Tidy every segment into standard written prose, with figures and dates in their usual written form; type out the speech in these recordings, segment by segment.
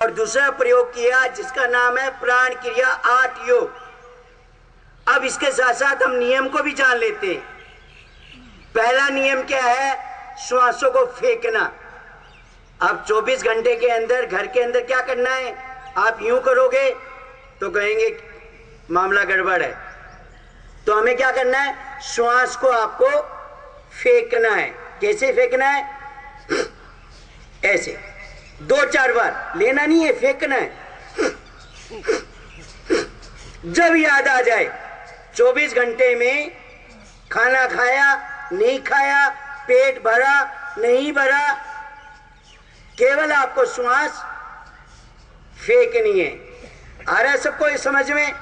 और दूसरा प्रयोग किया जिसका नाम है प्राण क्रिया 8 योग। अब इसके साथ साथ हम नियम को भी जान लेते हैं। पहला नियम क्या है? श्वासों को फेंकना। अब 24 घंटे के अंदर घर के अंदर क्या करना है? आप यूं करोगे तो कहेंगे मामला गड़बड़ है। तो हमें क्या करना है? श्वास को आपको फेंकना है। कैसे फेंकना है? ऐसे 2-4 बार, लेना नहीं है, फेंकना है। जब याद आ जाए 24 घंटे में खाना खाया नहीं खाया, पेट भरा नहीं भरा, केवल आपको श्वास फेंकनी है। आ रहा है सबको ये समझ में?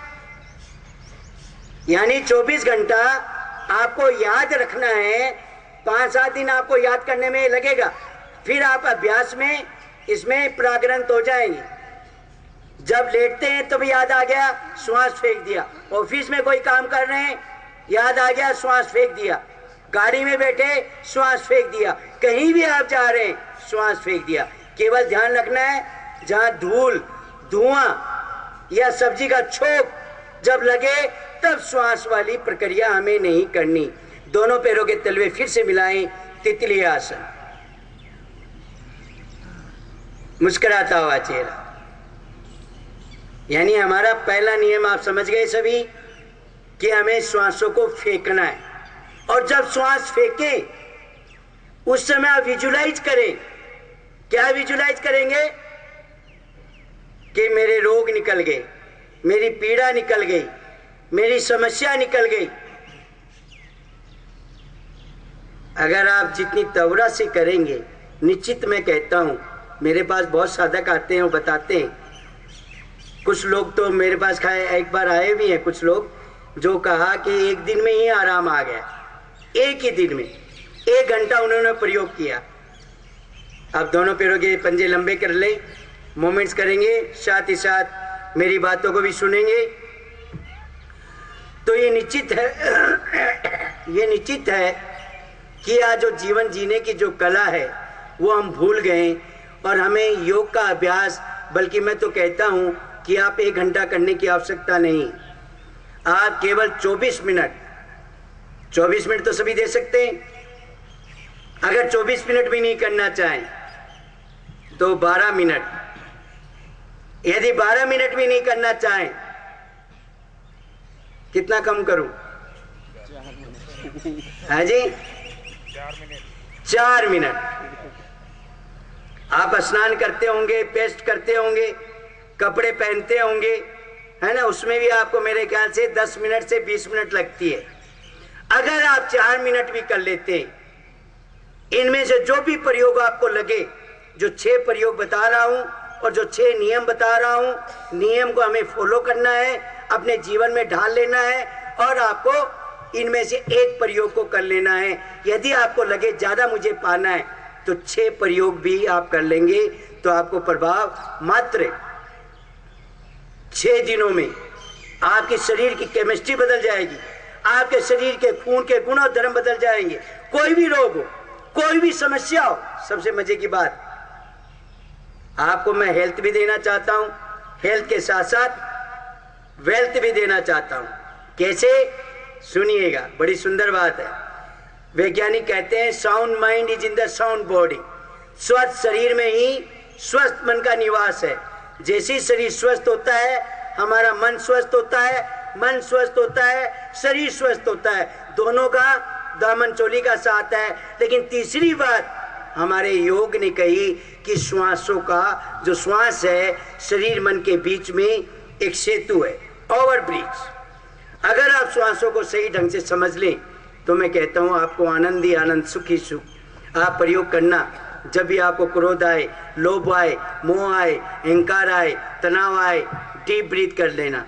यानी 24 घंटा आपको याद रखना है। 5-7 दिन आपको याद करने में लगेगा, फिर आप अभ्यास में इसमें प्राग्रंथ हो जाएंगे। जब लेटते हैं तो भी याद आ गया, श्वास फेंक दिया। ऑफिस में कोई काम कर रहे हैं, याद आ गया, श्वास फेंक दिया। गाड़ी में बैठे, श्वास फेंक दिया। कहीं भी आप जा रहे हैं, श्वास फेंक दिया। केवल ध्यान रखना है जहां धूल, धुआं या सब्जी का छोक जब लगे तब श्वास वाली प्रक्रिया हमें नहीं करनी। दोनों पैरों के तलवे फिर से मिलाएं, तितली आसन। मुस्कुराता हुआ चेहरा। यानी हमारा पहला नियम आप समझ गए सभी कि हमें श्वासों को फेंकना है। और जब श्वास फेंके उस समय आप विजुलाइज करें। क्या विजुलाइज करेंगे? कि मेरे रोग निकल गए, मेरी पीड़ा निकल गई, मेरी समस्या निकल गई। अगर आप जितनी तवरा से करेंगे, निश्चित मैं कहता हूं, मेरे पास बहुत साधक आते हैं, वो बताते हैं। कुछ लोग तो मेरे पास एक बार आए भी हैं, कुछ लोग जो कहा कि एक दिन में ही आराम आ गया। एक ही दिन में 1 घंटा उन्होंने प्रयोग किया। आप दोनों पैरों के पंजे लंबे कर लें, मोमेंट्स करेंगे, साथ ही साथ मेरी बातों को भी सुनेंगे। तो ये निश्चित है कि आज जो जीवन जीने की जो कला है वो हम भूल गए। और हमें योग का अभ्यास, बल्कि मैं तो कहता हूं कि आप 1 घंटा करने की आवश्यकता नहीं। आप केवल 24 मिनट तो सभी दे सकते हैं। अगर 24 मिनट भी नहीं करना चाहें तो 12 मिनट। यदि 12 मिनट भी नहीं करना चाहें, कितना कम करूं? हाँ जी, 4 मिनट। आप स्नान करते होंगे, पेस्ट करते होंगे, कपड़े पहनते होंगे, है ना? उसमें भी आपको मेरे ख्याल से 10 मिनट से 20 मिनट लगती है। अगर आप 4 मिनट भी कर लेते हैं, इनमें से जो भी प्रयोग आपको लगे, जो 6 प्रयोग बता रहा हूं और जो 6 नियम बता रहा हूं, नियम को हमें फॉलो करना है, अपने जीवन में ढाल लेना है और आपको इनमें से एक प्रयोग को कर लेना है। यदि आपको लगे ज्यादा मुझे पाना है तो 6 प्रयोग भी आप कर लेंगे, तो आपको प्रभाव मात्र 6 दिनों में आपके शरीर की केमिस्ट्री बदल जाएगी, आपके शरीर के खून के गुण और धर्म बदल जाएंगे। कोई भी रोग हो, कोई भी समस्या हो, सबसे मजे की बात, आपको मैं हेल्थ भी देना चाहता हूं, हेल्थ के साथ साथ वेल्थ भी देना चाहता हूं। कैसे? सुनिएगा, बड़ी सुंदर बात है। वैज्ञानिक कहते हैं sound mind is in the sound body. स्वस्थ शरीर में ही स्वस्थ मन का निवास है। जैसे ही शरीर स्वस्थ होता है, हमारा मन स्वस्थ होता है, मन स्वस्थ होता है, शरीर स्वस्थ होता है। दोनों का दामन चोली का साथ है। लेकिन तीसरी बात हमारे योग ने कही कि श्वासों का जो श्वास है, शरीर मन के बीच में एक सेतु है, ओवरब्रिज। अगर आप श्वासों को सही ढंग से समझ लें तो मैं कहता हूं आपको आनंद ही आनंद, सुख ही सुख। आप प्रयोग करना, जब भी आपको क्रोध आए, लोभ आए, मोह आए, अहंकार आए, तनाव आए, डीप ब्रीथ कर लेना,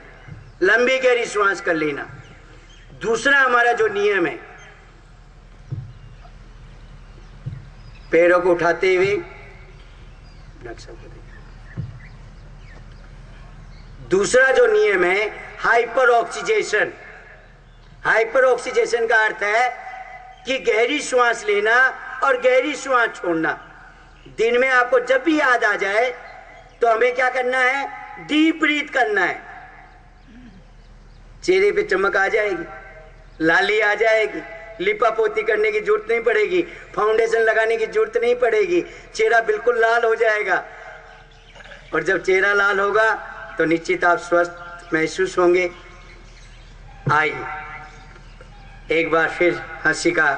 लंबी गहरी श्वास कर लेना। दूसरा हमारा जो नियम है, पैरों को उठाते हुए, दूसरा जो नियम है हाइपर ऑक्सीजेशन। हाइपर ऑक्सीजेशन का अर्थ है कि गहरी श्वास लेना और गहरी श्वास छोड़ना। दिन में आपको जब भी याद आ जाए तो हमें क्या करना है? डीप ब्रीथ करना है। चेहरे पे चमक आ जाएगी, लाली आ जाएगी, लिपा पोती करने की जरूरत नहीं पड़ेगी, फाउंडेशन लगाने की जरूरत नहीं पड़ेगी, चेहरा बिल्कुल लाल हो जाएगा। और जब चेहरा लाल होगा तो निश्चित आप स्वस्थ महसूस होंगे। आइए एक बार फिर हंसी का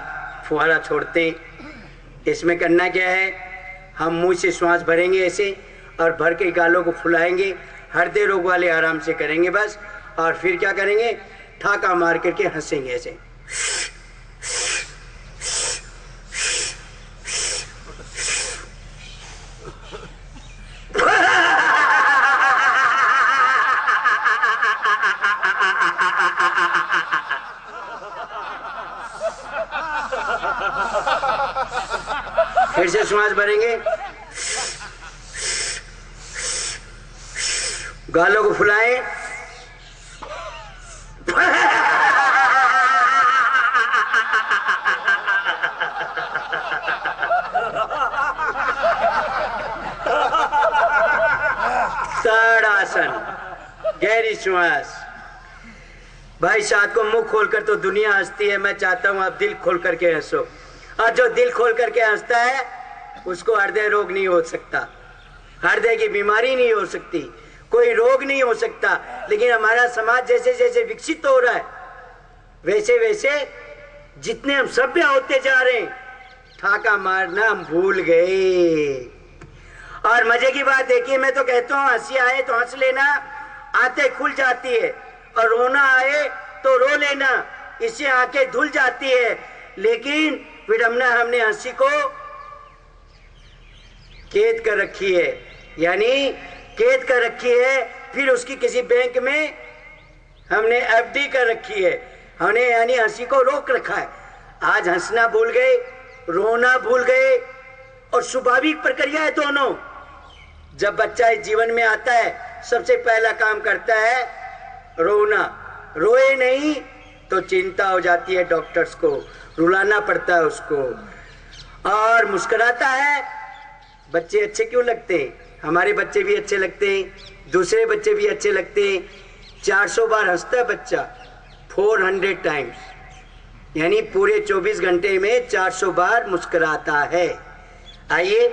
फुहारा छोड़ते हैं। इसमें करना क्या है? हम मुंह से श्वास भरेंगे ऐसे और भर के गालों को फुलाएंगे। हृदय रोग वाले आराम से करेंगे बस। और फिर क्या करेंगे? ठाका मार करके हंसेंगे ऐसे। फिर से श्वास भरेंगे, गालों को फुलाएं, ताड़ासन, गहरी श्वास। भाई साहब को मुंह खोलकर तो दुनिया हंसती है, मैं चाहता हूं आप दिल खोल करके हंसो। और जो दिल खोल करके हंसता है उसको हृदय रोग नहीं हो सकता, हृदय की बीमारी नहीं हो सकती, कोई रोग नहीं हो सकता। लेकिन हमारा समाज जैसे जैसे विकसित हो रहा है वैसे वैसे जितने हम सभ्य होते जा रहे हैं, ठाका मारना हम भूल गए। और मजे की बात देखिए, मैं तो कहता हूँ हंसी आए तो हंस लेना, आंखें खुल जाती है, और रोना आए तो रो लेना, इससे आंखें धुल जाती है। लेकिन विडम्बना हमने हंसी को कैद कर रखी है, यानी कैद कर रखी है। फिर उसकी किसी बैंक में हमने एफडी कर रखी है, हमने यानी हंसी को रोक रखा है। आज हंसना भूल गए, रोना भूल गए, और स्वाभाविक प्रक्रिया है दोनों। जब बच्चा इस जीवन में आता है सबसे पहला काम करता है रोना। रोए नहीं तो चिंता हो जाती है, डॉक्टर्स को रुलाना पड़ता है उसको। और मुस्कुराता है, बच्चे अच्छे क्यों लगते हैं? हमारे बच्चे भी अच्छे लगते हैं, दूसरे बच्चे भी अच्छे लगते हैं। 400 बार हंसता है बच्चा, 400 टाइम्स, यानी पूरे 24 घंटे में 400 बार मुस्कुराता है। आइए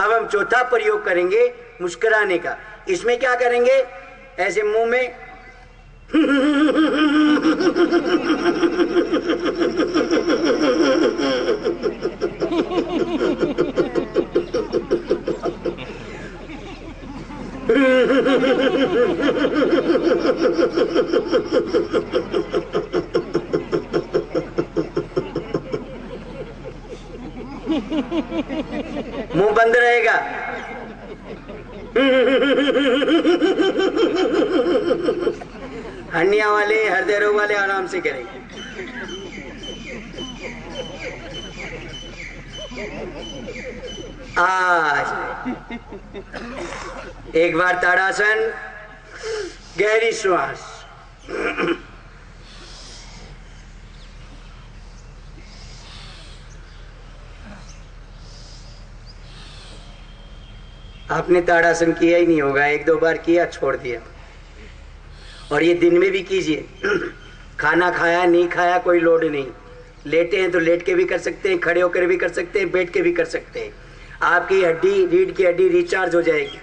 अब हम चौथा प्रयोग करेंगे मुस्कुराने का। इसमें क्या करेंगे? ऐसे मुंह में मुंह बंद रहेगा। हर्निया वाले, हृदय रोग वाले आराम से करेंगे। आज एक बार ताड़ासन, गहरी श्वास। आपने ताड़ासन किया ही नहीं होगा, 1-2 बार किया छोड़ दिया। और ये दिन में भी कीजिए। खाना खाया नहीं खाया कोई लोड नहीं, लेटे हैं तो लेट के भी कर सकते हैं, खड़े होकर भी कर सकते हैं, बैठ के भी कर सकते हैं। आपकी हड्डी, रीढ़ की हड्डी रिचार्ज हो जाएगी,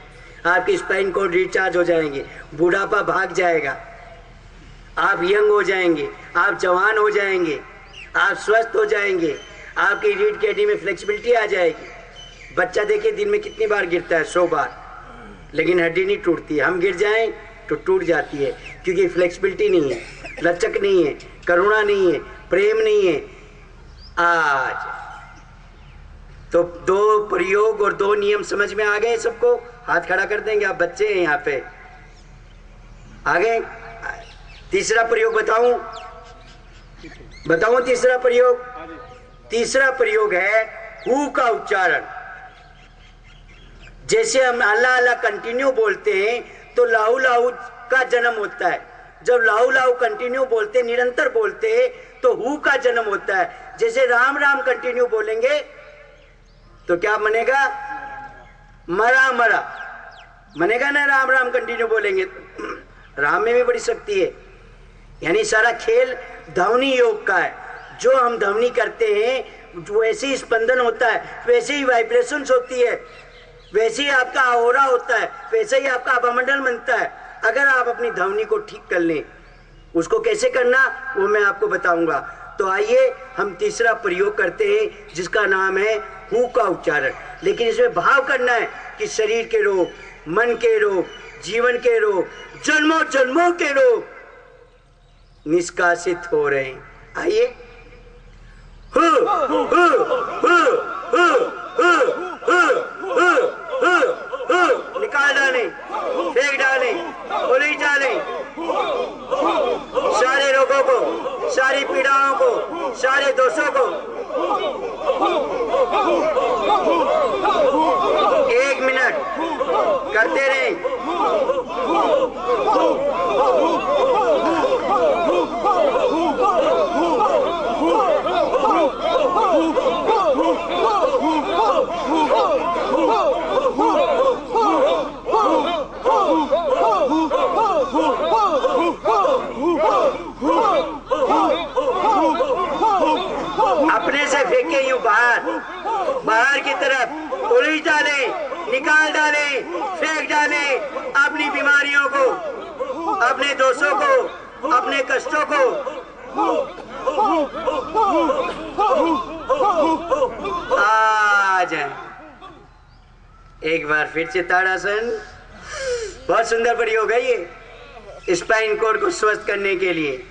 आपकी स्पाइन कोड रिचार्ज हो जाएंगे, बुढ़ापा भाग जाएगा, आप यंग हो जाएंगे, आप जवान हो जाएंगे, आप स्वस्थ हो जाएंगे, आपकी रीढ़ की हड्डी में फ्लेक्सिबिलिटी आ जाएगी। बच्चा देखिए दिन में कितनी बार गिरता है, 100 बार, लेकिन हड्डी नहीं टूटती। हम गिर जाएं तो टूट जाती है, क्योंकि फ्लेक्सिबिलिटी नहीं है, लचक नहीं है, करुणा नहीं है, प्रेम नहीं है। आज तो 2 प्रयोग और 2 नियम समझ में आ गए सबको? हाथ खड़ा कर देंगे, आप बच्चे हैं यहाँ पे। आगे तीसरा प्रयोग बताऊं तीसरा प्रयोग? तीसरा प्रयोग है हु का उच्चारण। जैसे हम अल्लाह अल्लाह कंटिन्यू बोलते हैं तो लाहू लाहू का जन्म होता है। जब लाहू लाहू कंटिन्यू बोलते, निरंतर बोलते हैं, तो हु का जन्म होता है। जैसे राम राम कंटिन्यू बोलेंगे तो क्या बनेगा? मरा मरा। मनेगा ना राम राम कंटिन्यू बोलेंगे तो। राम में भी बड़ी शक्ति है। यानी सारा खेल ध्वनि योग का है। जो हम ध्वनि करते हैं वैसे ही स्पंदन होता है, वैसे ही वाइब्रेशंस होती है, वैसे ही आपका ऑरा होता है, वैसे ही आपका वायुमंडल बनता है। अगर आप अपनी ध्वनि को ठीक कर लें, उसको कैसे करना वो मैं आपको बताऊंगा। तो आइए हम तीसरा प्रयोग करते हैं जिसका नाम है हूँ का उच्चारण। लेकिन इसमें भाव करना है कि शरीर के रोग, मन के रोग, जीवन के रोग, जन्मों जन्मों के रोग निष्कासित हो रहे हैं। आइए who who who who who who निकाल डालें, फेंक डालें, उलीच डालें सारे रोगों को, सारी पीड़ाओं को, सारे दोषों को। 1 मिनट करते रहें। अपने से फेंके यूं बाहर, बाहर की तरफ उलीच डालें, निकाल डालें, फेंक डालें अपनी बीमारियों को, अपने दोषों को, अपने कष्टों को। आ जाए एक बार फिर से ताड़ासन। बहुत सुंदर प्रयोग है ये स्पाइन कोड को स्वस्थ करने के लिए।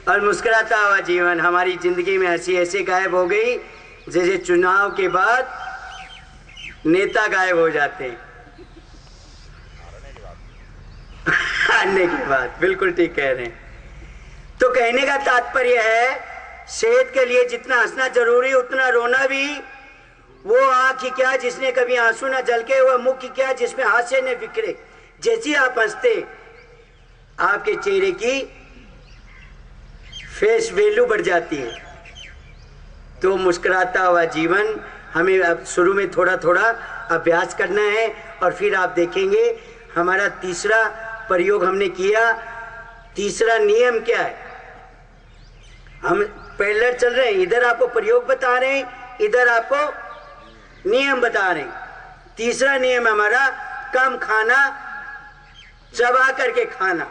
और मुस्कुराता हुआ जीवन, हमारी जिंदगी में हंसी ऐसे गायब हो गई जैसे चुनाव के बाद नेता गायब हो जाते हैं। हारने के बाद, बिल्कुल ठीक कह रहे हैं। तो कहने का तात्पर्य है सेहत के लिए जितना हंसना जरूरी उतना रोना भी। वो आंख ही क्या जिसने कभी आंसू न झलके, वह मुख ही क्या जिसमें हास्य न बिखरे। जैसे आप हंसते आपके चेहरे की फेस वैल्यू बढ़ जाती है। तो मुस्कुराता हुआ जीवन हमें अब शुरू में थोड़ा थोड़ा अभ्यास करना है और फिर आप देखेंगे हमारा तीसरा प्रयोग हमने किया। तीसरा नियम क्या है? हम पैरेलल चल रहे हैं, इधर आपको प्रयोग बता रहे हैं, इधर आपको नियम बता रहे हैं। तीसरा नियम हमारा कम खाना, चबा करके खाना।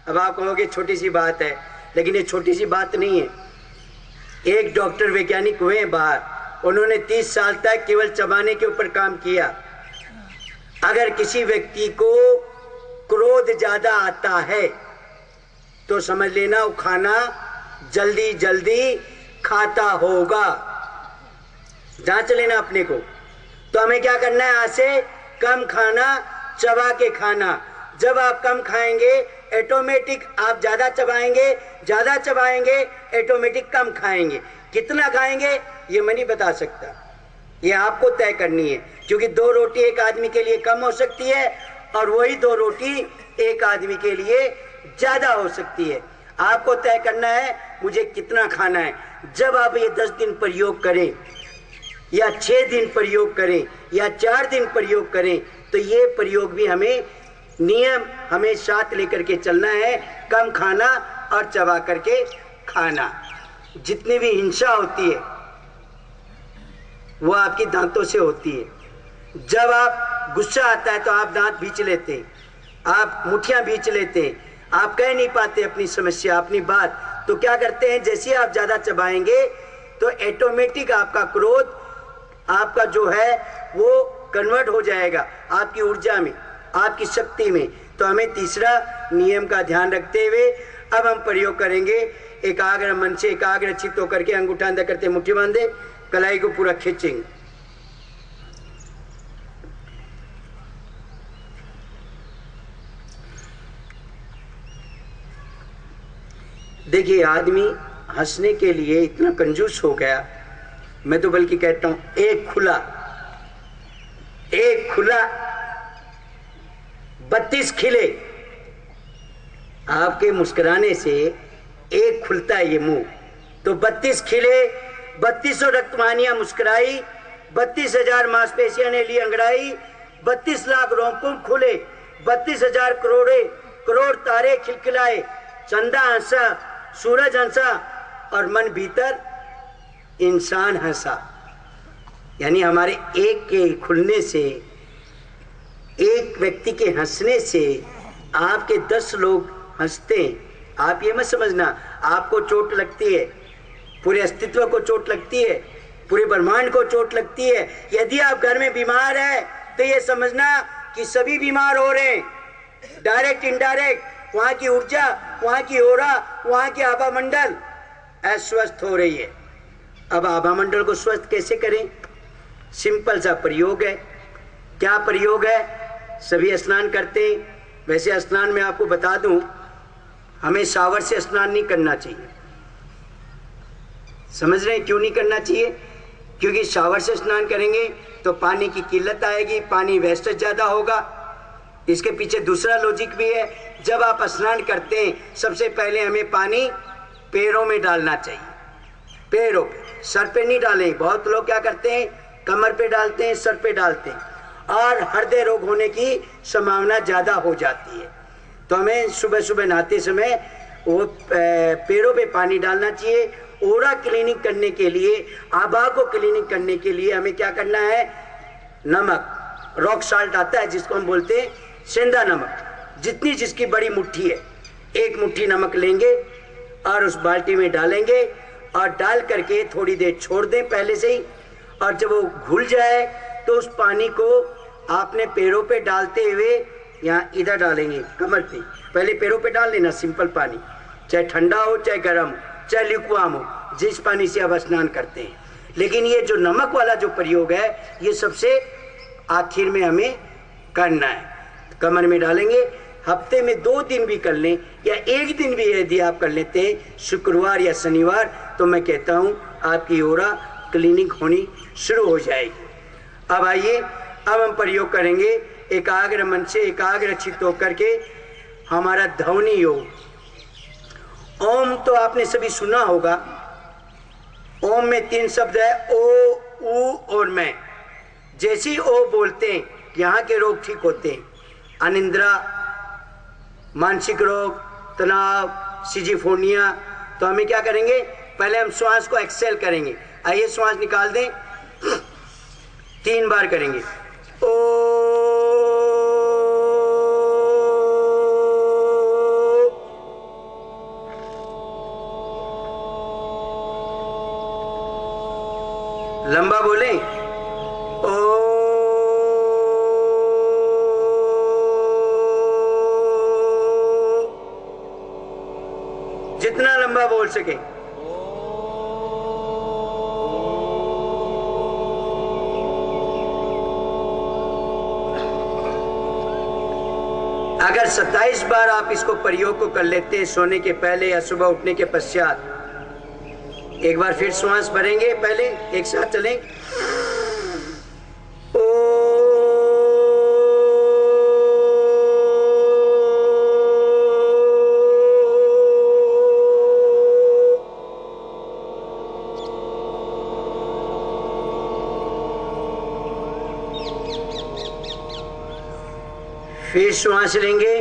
अब आप कहोगे छोटी सी बात है, लेकिन ये छोटी सी बात नहीं है। एक डॉक्टर वैज्ञानिक हुए बाहर, उन्होंने 30 साल तक केवल चबाने के ऊपर काम किया। अगर किसी व्यक्ति को क्रोध ज्यादा आता है तो समझ लेना वो खाना जल्दी जल्दी खाता होगा। जांच लेना अपने को। तो हमें क्या करना है? आज से कम खाना, चबा के खाना। जब आप कम खाएंगे ऑटोमेटिक आप ज्यादा चबाएंगे, ज्यादा चबाएंगे ऑटोमेटिक कम खाएंगे। कितना खाएंगे ये मैं नहीं बता सकता, ये आपको तय करनी है। क्योंकि 2 रोटी एक आदमी के लिए कम हो सकती है और वही 2 रोटी एक आदमी के लिए ज्यादा हो सकती है। आपको तय करना है मुझे कितना खाना है। जब आप ये 10 दिन प्रयोग करें या 6 दिन प्रयोग करें या 4 दिन प्रयोग करें तो ये प्रयोग भी हमें नियम हमें साथ लेकर के चलना है। कम खाना और चबा करके खाना। जितनी भी हिंसा होती है वो आपकी दांतों से होती है। जब आप गुस्सा आता है तो आप दांत भींच लेते हैं, आप मुठ्ठियां भींच लेते हैं, आप कह नहीं पाते अपनी समस्या, अपनी बात। तो क्या करते हैं, जैसे आप ज्यादा चबाएंगे तो ऑटोमेटिक आपका क्रोध आपका जो है वो कन्वर्ट हो जाएगा आपकी ऊर्जा में, आपकी शक्ति में। तो हमें तीसरा नियम का ध्यान रखते हुए अब हम प्रयोग करेंगे। एकाग्र मन से एकाग्र चित्त होकर के अंगूठा अंदर करते मुट्ठी बांधे, कलाई को पूरा खींचेंगे। देखिए आदमी हंसने के लिए इतना कंजूस हो गया, मैं तो बल्कि कहता हूं एक खुला 32 खिले। आपके मुस्कुराने से एक खुलता है ये मुंह, तो 32 खिले, 3200 रक्तवाहिनियां मुस्कुराई, 32,000 मांसपेशियां ने ली अंगड़ाई, 32 लाख रोंगटों खुले। 32,000 करोड़ तारे खिलखिलाए, चंदा हंसा, सूरज हंसा और मन भीतर इंसान हंसा। यानी हमारे एक के खुलने से, एक व्यक्ति के हंसने से आपके 10 लोग हंसते हैं। आप ये मत समझना आपको चोट लगती है, पूरे अस्तित्व को चोट लगती है, पूरे ब्रह्मांड को चोट लगती है। यदि आप घर में बीमार है तो ये समझना कि सभी बीमार हो रहे हैं, डायरेक्ट इनडायरेक्ट। वहां की ऊर्जा, वहां की ओरा, वहां की आभा मंडल अस्वस्थ हो रही है। अब आभा मंडल को स्वस्थ कैसे करें? सिंपल सा प्रयोग है। क्या प्रयोग है? सभी स्नान करते हैं। वैसे स्नान में आपको बता दूं, हमें शावर से स्नान नहीं करना चाहिए। समझ रहे हैं क्यों नहीं करना चाहिए? क्योंकि शावर से स्नान करेंगे तो पानी की किल्लत आएगी, पानी वेस्टेज ज़्यादा होगा। इसके पीछे दूसरा लॉजिक भी है। जब आप स्नान करते हैं सबसे पहले हमें पानी पैरों में डालना चाहिए, पैरों पे, सर पे नहीं डालें। बहुत लोग क्या करते हैं, कमर पे डालते हैं, सर पे डालते हैं और हृदय रोग होने की संभावना ज़्यादा हो जाती है। तो हमें सुबह सुबह नहाते समय वो पैरों पे पानी डालना चाहिए। ओरा क्लीनिंग करने के लिए, आभा को क्लीनिंग करने के लिए हमें क्या करना है? नमक, रॉक साल्ट आता है जिसको हम बोलते हैं सेंधा नमक। जितनी जिसकी बड़ी मुट्ठी है, एक मुट्ठी नमक लेंगे और उस बाल्टी में डालेंगे और डाल करके थोड़ी देर छोड़ दें पहले से ही। और जब वो घुल जाए तो उस पानी को आपने पैरों पे डालते हुए यहाँ इधर डालेंगे, कमर पे। पहले पैरों पे डाल लेना सिंपल पानी, चाहे ठंडा हो चाहे गर्म हो चाहे लिक्वाम हो, जिस पानी से आप स्नान करते हैं। लेकिन ये जो नमक वाला जो प्रयोग है ये सबसे आखिर में हमें करना है। कमर में डालेंगे, हफ्ते में 2 दिन भी कर लें या 1 दिन भी यदि आप कर लेते हैं, शुक्रवार या शनिवार, तो मैं कहता हूँ आपकी ओरा क्लीनिक होनी शुरू हो जाएगी। अब आइए, अब हम प्रयोग करेंगे एकाग्र मन से, एकाग्र चित्त होकर के हमारा ध्वनि योग। ओम तो आपने सभी सुना होगा। ओम में 3 शब्द है, ओ, ऊ और मैं। जैसे ही ओ बोलते हैं यहाँ के रोग ठीक होते हैं। अनिद्रा, मानसिक रोग, तनाव, सिजिफोनिया। तो हमें क्या करेंगे? पहले हम श्वास को एक्सेल करेंगे। आइए श्वास निकाल दें, 3 बार करेंगे। ओ, लंबा बोलें, ओ, जितना लंबा बोल सके। अगर 27 बार आप इसको प्रयोग को कर लेते हैं सोने के पहले या सुबह उठने के पश्चात, एक बार फिर श्वास भरेंगे, पहले एक साथ चलें। फिर श्वास लेंगे,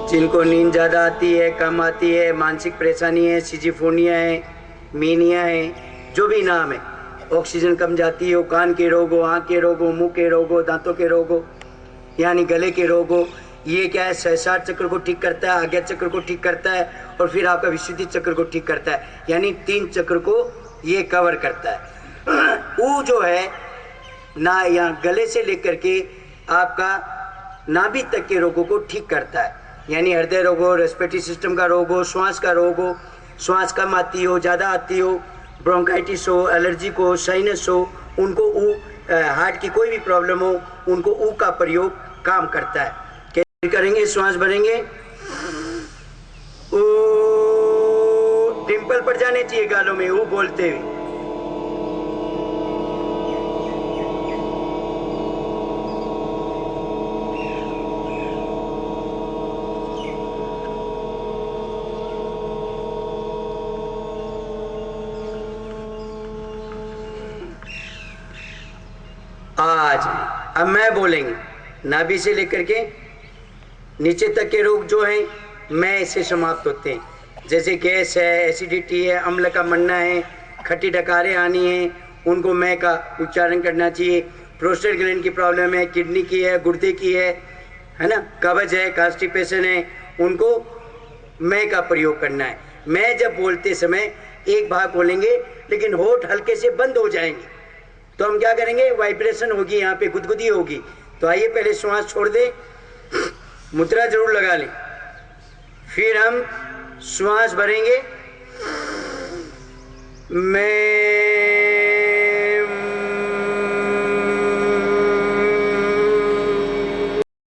जिनको नींद ज़्यादा आती है, कम आती है, मानसिक परेशानी है, सिजिफोनिया है, मीनिया है, जो भी नाम है, ऑक्सीजन कम जाती हो, कान के रोग हो, आँख के रोग हो, मुंह के रोग हो, दांतों के रोग हो, यानी गले के रोग हो, ये क्या है? सहस्रार चक्र को ठीक करता है, आज्ञा चक्र को ठीक करता है और फिर आपका विशुद्धि चक्र को ठीक करता है। यानी 3 चक्र को ये कवर करता है। वो जो है ना, यहाँ गले से लेकर के आपका नाभि तक के रोगों को ठीक करता है। यानी हृदय रोग हो, रेस्पिरेटरी सिस्टम का रोग हो, श्वास का रोग हो, श्वास कम आती हो, ज़्यादा आती हो, ब्रोंकाइटिस हो, एलर्जी को, साइनस हो, उनको हार्ट की कोई भी प्रॉब्लम हो, उनको ऊ का प्रयोग काम करता है। कैसे करेंगे? श्वास भरेंगे, ऊ, डिंपल पड़ जाने चाहिए गालों में ऊ बोलते हुए। अब मैं बोलेंगे, नाभि से लेकर के नीचे तक के रोग जो हैं मैं से समाप्त होते हैं। जैसे गैस है, एसिडिटी है, अम्ल का मरना है, खट्टी डकारें आनी है, उनको मैं का उच्चारण करना चाहिए। प्रोस्टेट ग्लैंड की प्रॉब्लम है, किडनी की है, गुर्दे की है ना, कब्ज है, कॉन्स्टिपेशन है, उनको मैं का प्रयोग करना है। मैं जब बोलते समय एक भाग बोलेंगे लेकिन होठ हल्के से बंद हो जाएंगे, तो हम क्या करेंगे, वाइब्रेशन होगी, यहाँ पे गुदगुदी होगी। तो आइए पहले श्वास छोड़ दें, मुद्रा जरूर लगा लें, फिर हम श्वास भरेंगे। मैं